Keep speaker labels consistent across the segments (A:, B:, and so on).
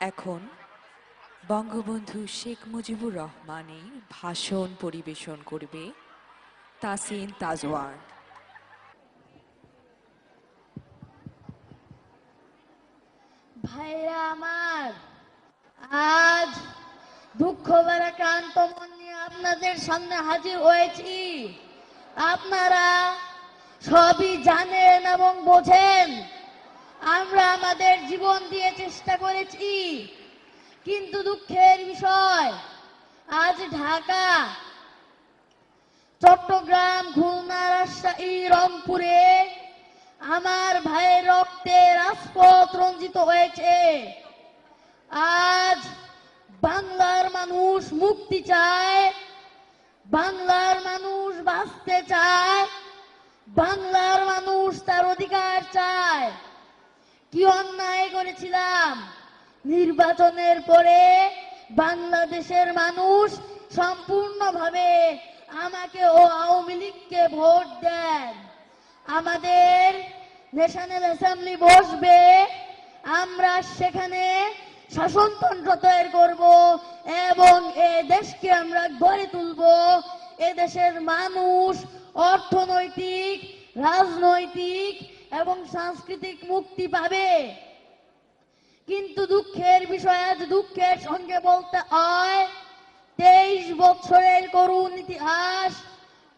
A: এখন বঙ্গবন্ধু শেখ মুজিবুর রহমানের ভাষণ পরিবেশন করবে তাসিন তাজওয়ার।
B: ভাইরা আমার, আজ দুঃখ ভারাক্রান্ত মন নিয়ে আপনাদের সামনে হাজির হয়েছি। আপনারা সবই জানেন এবং বোঝেন, আমরা আমাদের জীবন দিয়ে চেষ্টা করেছি, কিন্তু দুঃখের বিষয় আজ ঢাকা, চট্টগ্রাম, খুলনা, রাজশাহী, রংপুরে আমার ভাইয়ের রক্তে রাজপথ রঞ্জিত হয়েছে। আজ বাংলার মানুষ মুক্তি চায়, বাংলার মানুষ বাঁচতে চায়, বাংলার মানুষ তার অধিকার চায়। কি অন্যায় করেছিলাম? নির্বাচনের পরে বাংলাদেশের মানুষ সম্পূর্ণভাবে আমাকে ও আওয়ামী লীগকে ভোট দেন। আমাদের ন্যাশনাল অ্যাসেম্বলি বসবে, আমরা সেখানে শাসনতন্ত্র তৈরি করব এবং এ দেশকে আমরা গড়ে তুলব। এদেশের মানুষ অর্থনৈতিক, রাজনৈতিক এবং সাংস্কৃতিক মুক্তি পাবে। কিন্তু দুঃখের বিষয়, আজ দুঃখের সঙ্গে বলতে হয়, 23 বছরের করুণ ইতিহাস,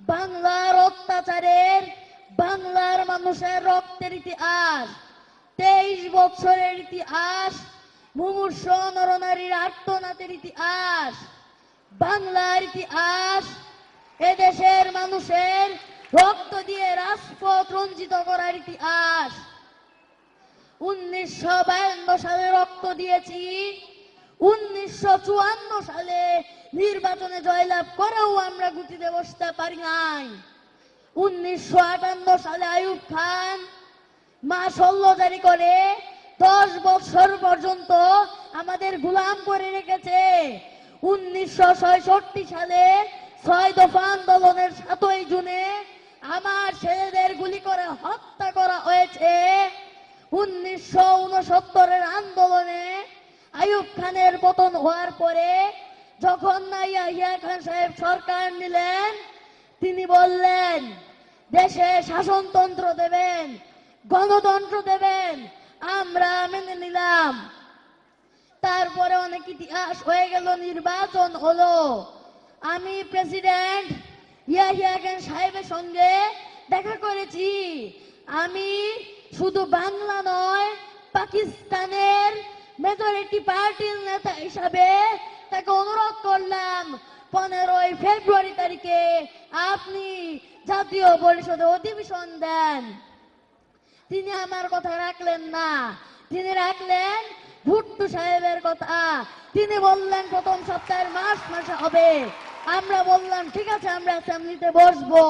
B: বাংলার অত্যাচারের, বাংলার মানুষের রক্তের ইতিহাস, 23 বছরের ইতিহাস, মুমূর্ষ নরনারীর আর্তনাদের ইতিহাস, বাংলার ইতিহাস, এদেশের মানুষের রক্ত দিয়ে রাজপথ রঞ্জিত করার ইতিহাস। 1952 সালে রক্ত দিয়েছি, 1954 সালে নির্বাচনে জয়লাভ করেও আমরা গুটিতে বসতে পারি নাই। 1958 সালে আইয়ুব খান মাসল্য জারি করে 10 বছর পর্যন্ত আমাদের গোলাম করে রেখেছে। 1966 সালে 6 দফা আন্দোলনের 7ই জুনে আমার ছেলেদের গুলি করে হত্যা করা হয়েছে। 1969 আন্দোলনে আইয়ুব খানের পতন হওয়ার পরে যখন ইয়াহিয়া খান সাহেব সরকার নিলেন, তিনি বললেন দেশে শাসনতন্ত্র দেবেন, গণতন্ত্র দেবেন, আমরা মেনে নিলাম। তারপরে অনেক ইতিহাস হয়ে গেল, নির্বাচন হলো। আমি প্রেসিডেন্ট ইয়াহিয়া খান সাহেবের সঙ্গে দেখা করেছি। আমি শুধু বাংলা নয়, পাকিস্তানের মেজরিটি পার্টির নেতা হিসাবে তাকে অনুরোধ করলাম, 15 ফেব্রুয়ারি তারিখে আপনি জাতীয় পরিষদে অধিবেশন দেন। তিনি আমার কথা রাখলেন না, তিনি রাখলেন ভুট্টো সাহেবের কথা। তিনি বললেন প্রথম সপ্তাহের মার্চ মাসে হবে। আমরা বললাম ঠিক আছে, আমরা অ্যাসেম্বলিতে বসবো।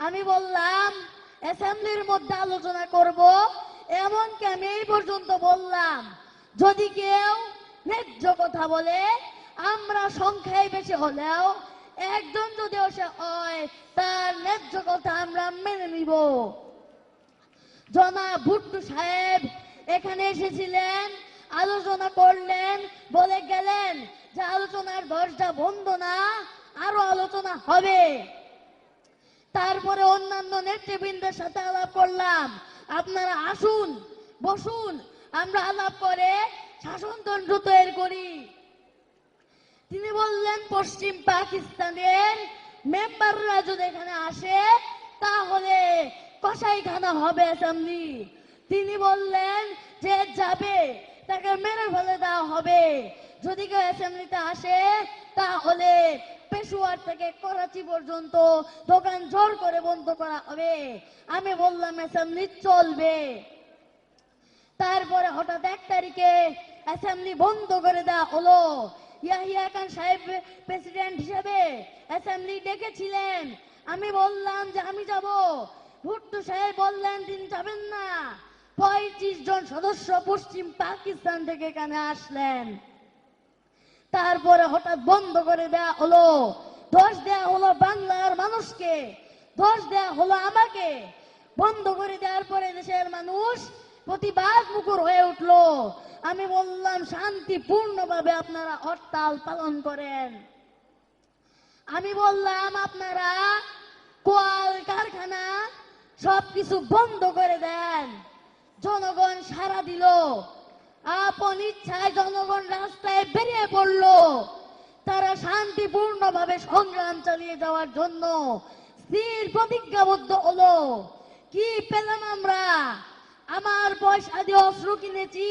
B: আমি বললাম অ্যাসেম্বলির মধ্যে আলোচনা করব। এমনকি আমি এই পর্যন্ত বললাম, যদি কেউ ন্যায্য কথা বলে, আমরা সংখ্যায় বেশি হলেও একজন যদি হয়, তার ন্যায্য কথা আমরা মেনে নিব। জনাব ভুট্টো সাহেব এখানে এসেছিলেন, আলোচনা করলেন, বলে গেলেন যে আলোচনার দরজা বন্ধ না, আরো আলোচনা হবে। তারপরে অন্যান্য নেতৃবৃন্দের সাথে আলাপ করলাম, আপনারা আসুন, বসুন, আমরা আলাপ করে শাসনতন্ত্র তৈরি করি। তিনি বললেন পশ্চিম পাকিস্তানের মেম্বাররা যদি এখানে আসে তাহলে কসাইখানা হবে অ্যাসেম্বলি। তিনি বললেন যে যাবে তাকে মেরে ফেলে দেওয়া হবে। যদি কেউ অ্যাসেম্বলিতে আসে তাহলে পেশোয়ার থেকে করাচি পর্যন্ত দোকান জোর করে বন্ধ করা হবে। আমি বললাম অ্যাসেম্বলি চলবে। তারপরে হঠাৎ 1 তারিখে অ্যাসেম্বলি বন্ধ করে দেওয়া হলো। ইয়াহিয়া খান সাহেব প্রেসিডেন্ট হিসেবে অ্যাসেম্বলি ডেকেছিলেন। আমি বললাম যে আমি যাব। ভুট্টো সাহেব বললেন তিনি যাবেন না। 35 জন সদস্য পশ্চিম পাকিস্তান থেকে এখানে আসলেন। তারপরে হঠাৎ বন্ধ করে দেওয়া হলো। দোষ দেওয়া হলো বাংলার মানুষকে, দোষ দেওয়া হলো আমাকে। বন্ধ করে দেওয়ার পরে দেশের মানুষ প্রতিবাদ মুখর হয়ে উঠলো। আমি বললাম শান্তিপূর্ণভাবে আপনারা হরতাল পালন করেন। আমি বললাম আপনারা কোয়াল কারখানা সবকিছু বন্ধ করে দেন। জনগণ সাড়া দিল, আপন ইচ্ছায় জনগণ রাস্তায় বেরিয়ে পড়লো। তারা শান্তিপূর্ণভাবে সংগ্রাম চালিয়ে যাওয়ার জন্য স্থির প্রতিজ্ঞাবদ্ধ হলো। কি পেলাম আমরা? আমার পয়সা দিয়ে অস্ত্র কিনেছি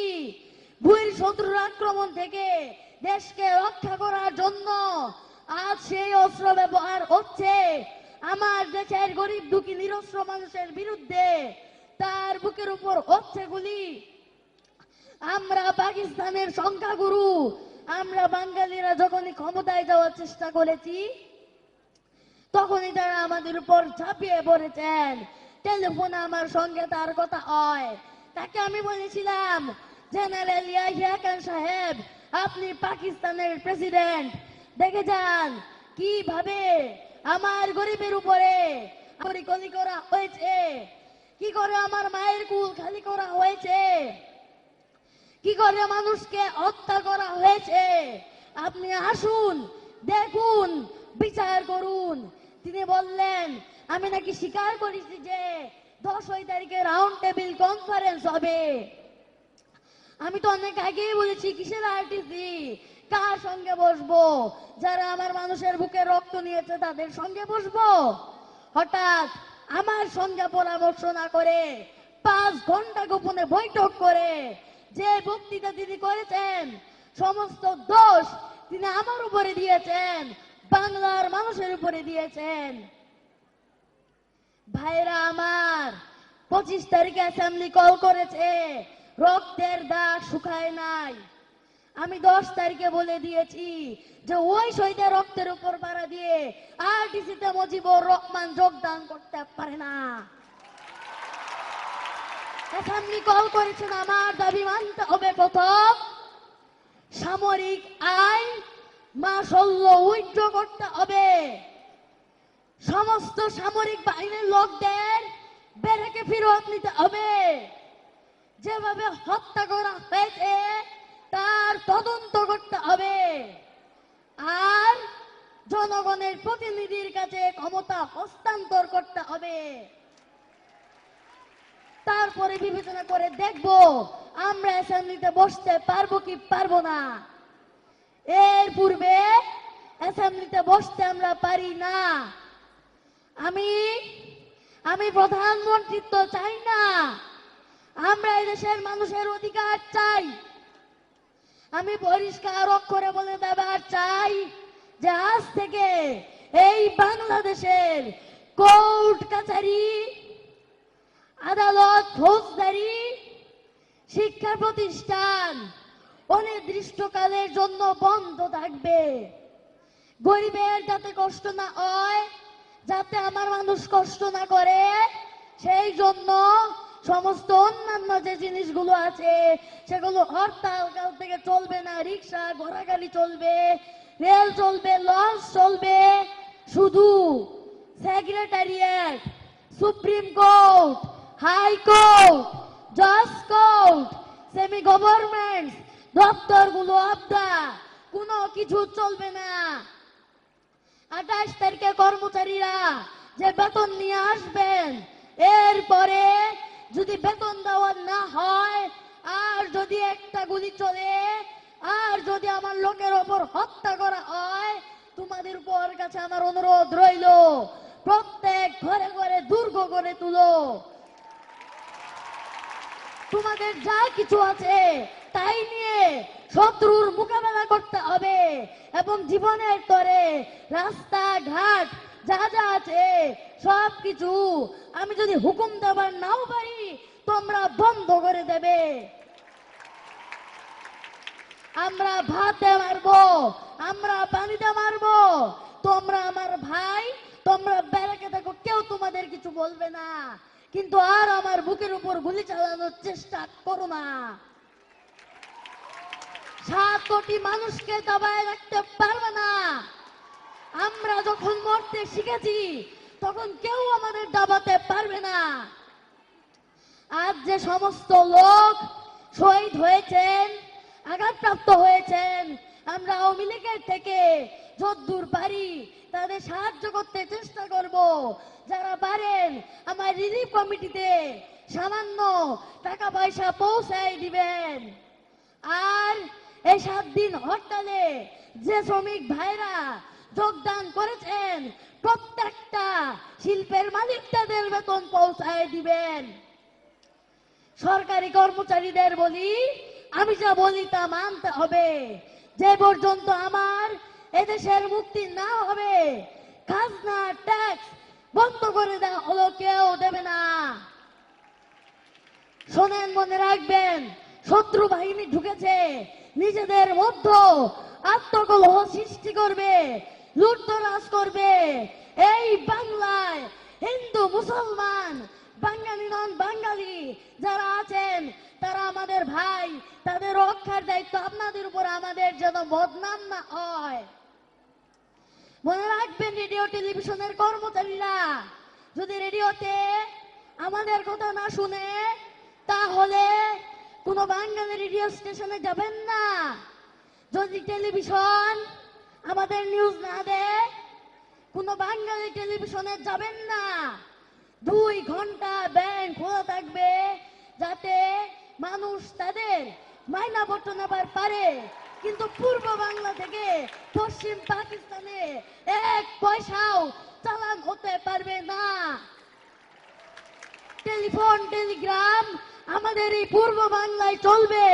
B: ভুইর শত্রুর আক্রমণ থেকে দেশকে রক্ষা করার জন্য। আজ সেই অস্ত্র ব্যবহার হচ্ছে আমার দেশের গরিব দুঃখী নিরস্ত্র মানুষের বিরুদ্ধে। তার বুকের উপর হচ্ছে গুলি। আমরা পাকিস্তানের সংখ্যাগুরু, আমরা বাঙালিরা যখনই ক্ষমতায় যাওয়ার চেষ্টা করেছি তখনই তারা আমাদের উপর ঝাঁপিয়ে পড়েছেন। টেলিফোনে আমার সঙ্গে তার কথা হয়। তাকে আমি বলেছিলাম, জেনারেল ইয়াহিয়া খান সাহেব, আপনি পাকিস্তানের প্রেসিডেন্ট, দেখে যান কিভাবে আমার গরিবের উপরে কলি করা হয়েছে, কি করে আমার মায়ের কুল খালি করা হয়েছে, কি করে মানুষকে হত্যা করা হয়েছে। আপনি আসুন, দেখুন, বিচার করুন। তিনি বললেন, আমি নাকি স্বীকার করেছি যে 10 তারিখে রাউন্ড টেবিল কনফারেন্স হবে। আমি তো অনেক আগেই বলেছি কিসের আরটিসি, কার সঙ্গে বসবো? যারা আমার মানুষের বুকে রক্ত নিয়েছে তাদের সঙ্গে বসবো। হঠাৎ আমার সঙ্গে পরামর্শ না করে 5 ঘন্টা গোপনে বৈঠক করে যে বক্তৃতা তিনি করেছেন, সমস্ত দোষ তিনি আমার উপরে দিয়েছেন, বাংলার মানুষের উপরে দিয়েছেন। ভাইরা আমার, 25 তারিখে অ্যাসেম্বলি কল করেছে, রক্তের দাগ শুকায় নাই। আমি 10 তারিখে বলে দিয়েছি যে ওই শহীদের রক্তের উপর পাড়া দিয়ে আরটিসিতে মুজিবুর রহমান যোগদান করতে পারে না। অ্যাসেম্বলি কল করেছেন, আমার দাবি মানতে হবে। প্রথম, সামরিক আইন মাসল্য উইথড্র করতে হবে। সমস্ত সামরিক বাহিনীর লোকদের ব্যারাকে ফেরত নিতে হবে। যেভাবে হত্যা করা হয়েছে তার তদন্ত করতে হবে। আর জনগণের প্রতিনিধির কাছে ক্ষমতা হস্তান্তর করতে হবে। তারপরে বিবেচনা করে দেখব আমরা অ্যাসেম্বলিতে বসতে পারবো কি পারবো না। এর পূর্বে অ্যাসেম্বলিতে বসতে আমরা পারি না। আমি প্রধানমন্ত্রিত্ব চাই না, আমরা এই দেশের মানুষের অধিকার চাই। আমি পরিষ্কার অক্ষরে বলে দেবার চাই যে আজ থেকে এই বাংলাদেশের কোর্ট কাছারি, আদালত, ফৌজদারি, শিক্ষা প্রতিষ্ঠান অনির্দিষ্টকালের জন্য বন্ধ থাকবে। গরিবের যাতে কষ্ট না হয়, যাতে আমার মানুষ কষ্ট না করে, সেই জন্য সমস্ত অন্যান্য যে জিনিসগুলো আছে সেগুলো হরতাল কাল থেকে চলবে না। রিক্সা, ঘোড়াগাড়ি চলবে, রেল চলবে, লঞ্চ চলবে। শুধু সেক্রেটারিয়েট, সুপ্রিম কোর্ট, হাইকোর্ট, জজ কোর্ট, সেমি গভর্নমেন্ট দপ্তরগুলো আবদা কোনো কিছু চলবে না। 28 তারিখে কর্মচারীরা যে বেতন নিয়ে আসবেন, এরপরে যদি বেতন দেওয়া না হয়, আর যদি একটা গুলি চলে, আর যদি আমার লোকের ওপর হত্যা করা হয়, তোমাদের উপর কাছে আমার অনুরোধ রইল, প্রত্যেক ঘরে ঘরে দুর্গ করে তুলো। তোমাদের যা কিছু আছে তাই নিয়ে শত্রুর মোকাবেলা করতে হবে এবং জীবনের তরে রাস্তাঘাট যা যা আছে সবকিছু আমি যদি হুকুম দেবার নাও পারি, তোমরা বন্ধ করে দেবে। আমরা ভাতে মারবো, আমরা পানিতে মারবো, তোমরা আমার ভাই, তোমরা ব্যারাকে থাকো, কেউ তোমাদের কিছু বলবে না। কিন্তু আর আমার বুকের উপর গুলি চালানোর চেষ্টা করো না। 7 কোটি মানুষকে দাবায় রাখতে পারবে না। আমরা যখন মরতে শিখেছি তখন কেউ আমাদের দাবাতে পারবে না। আজ যে সমস্ত লোক শহীদ হয়েছেন প্রাপ্ত হয়েছেন। আমরা আওয়ামী লীগের থেকে যদ্দূর পারি তাদের সাহায্য করতে চেষ্টা করব। যারা পারেন আমার রিলিফ কমিটিতে সামান্য টাকা পয়সা পৌঁছায় দিবেন। আর এই 7 দিন হরতালে যে শ্রমিক ভাইরা যোগদান করেছেন প্রত্যেকটা শিল্পের মালিক তাদের বেতন পৌঁছায় দিবেন। সরকারি কর্মচারীদের বলি, আমি যা বলি তা মানতে হবে। যে পর্যন্ত আমার এদেশের মুক্তি না হবে খাজনা ট্যাক্স বন্ধ করে দেওয়া হলো কেউ দেবে না। শোনেন, মনে রাখবেন, শত্রু বাহিনী ঢুকেছে, নিজেদের মধ্যে আত্মকলহ সৃষ্টি করবে, লুটতরাজ করবে। এই বাংলায় হিন্দু মুসলমান বাঙালি নন বাঙালি যারা আছেন তারা আমাদের ভাই, তাদের রক্ষার দায়িত্ব আপনাদের উপর, আমাদের যেন বদনাম না হয়। মনে রাখবেন, রেডিও টেলিভিশনের কর্মচারীরা যদি রেডিওতে আমাদের কথা না শুনে তাহলে কোনো বাঙালি রেডিও স্টেশনে যাবেন না। যদি টেলিভিশন আমাদের নিউজ না দেয় কোনো বাঙালি টেলিভিশনে যাবেন না। 2 ঘন্টা ব্যাংক খোলা থাকবে যাতে মানুষ তাদের মাইনা পত্র নেবার পারে, কিন্তু পূর্ব বাংলা থেকে পশ্চিম পাকিস্তানে 1 পয়সাও চালান হতে পারবে না। টেলিফোন টেলিগ্রাম আমাদের এই পূর্ব বাংলায় চলবে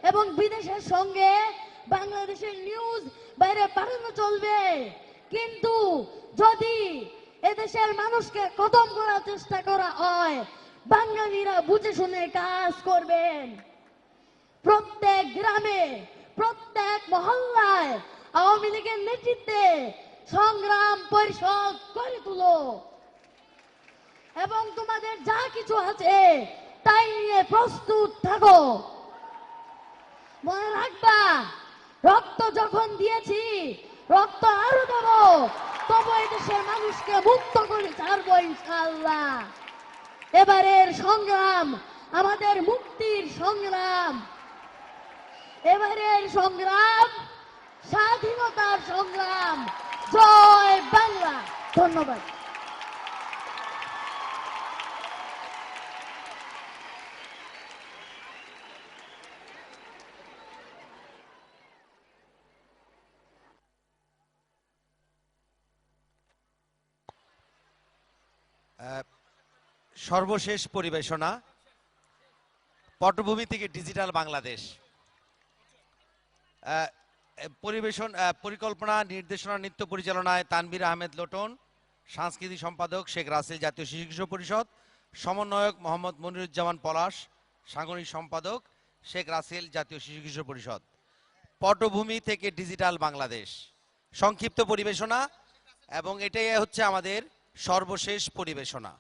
B: এবং বিদেশের সঙ্গে বাংলাদেশের নিউজ বাইরে পাঠানো চলবে। কিন্তু যদি এদেশের মানুষকে খতম করার চেষ্টা করা হয় বাঙালিরা বুঝে শুনে কাজ করবেন। প্রত্যেক গ্রামে প্রত্যেক মহল্লায় আওয়ামী লীগের নেতৃত্বে সংগ্রাম পরিষদ করে তুলো এবং তোমাদের যা কিছু আছে তাই নিয়ে প্রস্তুত থাকো। মনে রাখবা, রক্ত যখন দিয়েছি রক্ত আরো দেব, তবু এই দেশের মানুষকে মুক্ত করে ছাড়বো ইনশাআল্লাহ। এবারের সংগ্রাম আমাদের মুক্তির সংগ্রাম, এবারের সংগ্রাম স্বাধীনতার সংগ্রাম। জয় বাংলা। ধন্যবাদ।
C: সর্বশেষ পরিবেশনা পটভূমি থেকে ডিজিটাল বাংলাদেশ। পরিবেশন পরিকল্পনা নির্দেশনা নৃত্য পরিচালনায় তানভীর আহমেদ লোটন, সাংস্কৃতিক সম্পাদক শেখ রাসেল জাতীয় শিশু কিশোর পরিষদ, সমন্বয়ক মোহাম্মদ মনিরুজ্জামান পলাশ, সাংগঠনিক সম্পাদক শেখ রাসেল জাতীয় শিশু কিশোর পরিষদ। পটভূমি থেকে ডিজিটাল বাংলাদেশ সংক্ষিপ্ত পরিবেশনা এবং এটাই হচ্ছে আমাদের সর্বশেষ পরিবেশনা।